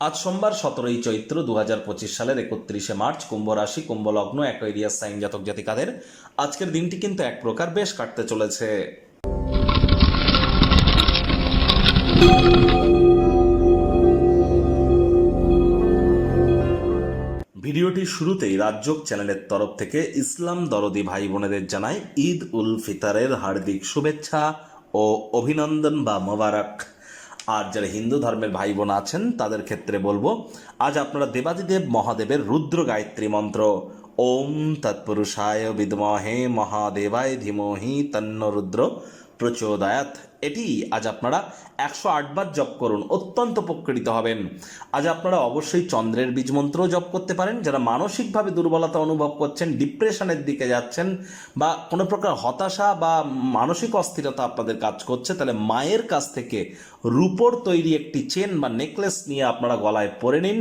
আজ সোমবার 17ই চৈত্র 2025 সালের 31শে মার্চ, কুম্ভ রাশি, কুম্ভ লগ্ন, অ্যাকোয়ারিয়াস সাইন জাতক জাতিকাদের আজকের দিনটি কিন্তু এক প্রকার বেশ কাটতে চলেছে। ভিডিওটির শুরুতেই রাজযোগ চ্যানেলের তরফ থেকে ইসলাম দরদি ভাই বোনেদের জানাই ঈদ উল ফিতরের হার্দিক শুভেচ্ছা ও অভিনন্দন বা মোবারক। আর যারা হিন্দু ধর্মের ভাই বোন আছেন তাদের ক্ষেত্রে বলবো, আজ আপনারা দেবাদিদেব মহাদেবের রুদ্র গায়ত্রী মন্ত্র ওম তৎপুরুষায় বিদ্মহে মহাদেবায় ধীমহি তন্ন রুদ্র প্রচোদয়াৎ, এটি আজ আপনারা 108 বার জপ করুন, অত্যন্ত উপকৃত হবেন। আজ আপনারা অবশ্যই চন্দ্রের বীজ মন্ত্র জপ করতে পারেন। যারা মানসিকভাবে দুর্বলতা অনুভব করছেন, ডিপ্রেশনের দিকে যাচ্ছেন বা কোনো প্রকার হতাশা বা মানসিক অস্থিরতা আপনাদের কাজ করছে, তাহলে মায়ের কাছ থেকে রূপোর তৈরি একটি চেন বা নেকলেস নিয়ে আপনারা গলায় পরে নিন,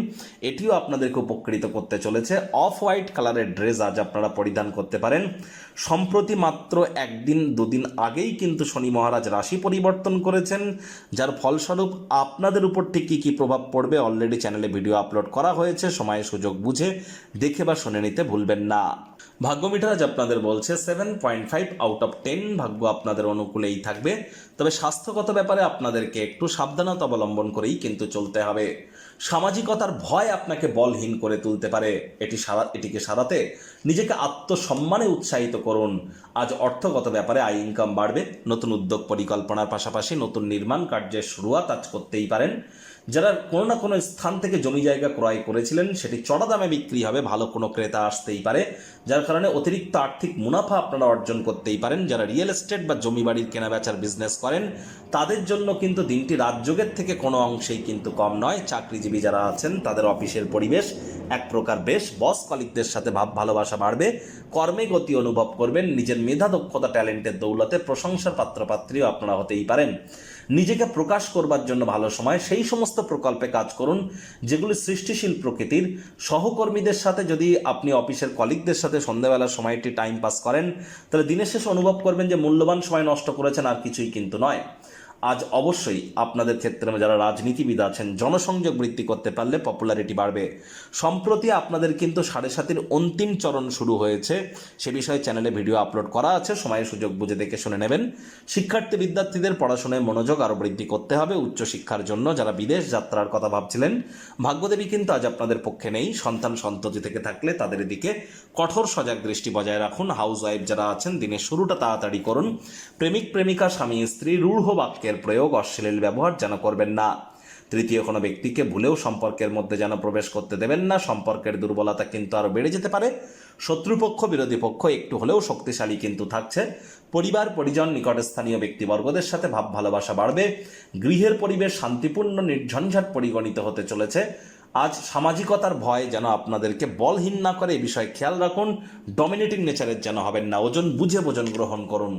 এটিও আপনাদেরকে উপকৃত করতে চলেছে। অফ হোয়াইট কালারের ড্রেস আজ আপনারা পরিধান করতে পারেন। সম্প্রতি মাত্র একদিন দুদিন আগেই কিন্তু শনি মহারাজ রাশি পরিবর্তন করেছেন, যার ফলস্বরূপ আপনাদের উপর ঠিক কী কী প্রভাব পড়বে অলরেডি চ্যানেলে ভিডিও আপলোড করা হয়েছে। সময় সুযোগ বুঝে দেখে বা শুনে নিতে ভুলবেন না। ভাগ্য মিটার আজ আপনাদের বলছে 7.5 আউট অফ 10, ভাগ্য আপনাদের অনুকূলেই থাকবে। তবে স্বাস্থ্যগত ব্যাপারে আপনাদেরকে একটু সাবধানতা অবলম্বন করেই কিন্তু চলতে হবে। সামাজিকতার ভয় আপনাকে বলহীন করে তুলতে পারে, এটিকে সারাতে নিজেকে আত্মসম্মানে উৎসাহিত করুন। আজ অর্থগত ব্যাপারে আয় ইনকাম বাড়বে। নতুন উদ্যোগ পরিকল্পনার পাশাপাশি নতুন নির্মাণ কার্যের শুরুয়াত আজ করতেই পারেন। যারা কোনো না কোনো স্থান থেকে জমি জায়গা ক্রয় করেছিলেন, সেটি চড়া দামে বিক্রি হবে, ভালো কোনো ক্রেতা আসতেই পারে, যার কারণে অতিরিক্ত আর্থিক মুনাফা আপনারা অর্জন করতেই পারেন। যারা রিয়েল এস্টেট বা জমি বাড়ির কেনাবেচার বিজনেস করেন, তাদের জন্য কিন্তু দিনটি রাজযোগের থেকে কোনো অংশেই কিন্তু কম নয়। চাকরিজীবী যারা আছেন, তাদের অফিসের পরিবেশ এক প্রকার বেশ, বস কলিগদের সাথে ভাব ভালোবাসা বাড়বে, কর্মে গতি অনুভব করবেন, নিজের মেধা দক্ষতা ট্যালেন্টের দৌলতে প্রশংসার পাত্রপাত্রীও আপনারা হতেই পারেন। নিজেকে প্রকাশ করবার জন্য ভালো সময়, সেই সমস্ত প্রকল্পে কাজ করুন যেগুলি সৃষ্টিশীল প্রকৃতির। সহকর্মীদের সাথে যদি আপনি অফিসের কলিগদের সাথে সন্ধ্যাবেলার সময়টি টাইম পাস করেন, তাহলে দিনের শেষে অনুভব করবেন যে মূল্যবান সময় নষ্ট করেছেন, আর কিছুই কিন্তু নয়। আজ অবশ্যই আপনাদের ক্ষেত্রে যারা রাজনীতিবিদ আছেন, জনসংযোগ বৃদ্ধি করতে পারলে পপুলারিটি বাড়বে। সম্প্রতি আপনাদের কিন্তু 7.5-এর অন্তিম চরণ শুরু হয়েছে, সে বিষয়ে চ্যানেলে ভিডিও আপলোড করা আছে, সময়ের সুযোগ বুঝে দেখে শুনে নেবেন। শিক্ষার্থী বিদ্যার্থীদের পড়াশোনায় মনোযোগ আরও বৃদ্ধি করতে হবে উচ্চশিক্ষার জন্য। যারা বিদেশ যাত্রার কথা ভাবছিলেন, ভাগ্যদেবী কিন্তু আজ আপনাদের পক্ষে নেই। সন্তান সন্ততি থেকে থাকলে তাদের দিকে কঠোর সজাগ দৃষ্টি বজায় রাখুন। হাউস ওয়াইফ যারা আছেন, দিনের শুরুটা তাড়াতাড়ি করুন। প্রেমিক প্রেমিকা স্বামী স্ত্রী রূঢ় বাক্যের প্রয়োগ, অশ্লীল ব্যবহার যেন করবেন না। তৃতীয় কোনো ব্যক্তিকে ভুলেও সম্পর্কের মধ্যে যেন প্রবেশ করতে দেবেন না। সম্পর্কের দুর্বলতা কিন্তু আরও বেড়ে যেতে পারে। শত্রুপক্ষ বিরোধী পক্ষ একটু হলেও শক্তিশালী কিন্তু থাকছে। পরিবার পরিজন নিকটস্থানীয় ব্যক্তিবর্গদের সাথে ভাব ভালোবাসা বাড়বে। গৃহের পরিবেশ শান্তিপূর্ণ নির্ঝঞ্ঝাট পরিগণিত হতে চলেছে। আজ সামাজিকতার ভয় যেন আপনাদেরকে বলহীন না করে, এ বিষয়ে খেয়াল রাখুন। ডমিনেটিং নেচারের যেন হবেন না। ওজন বুঝে ভোজন গ্রহণ করুন।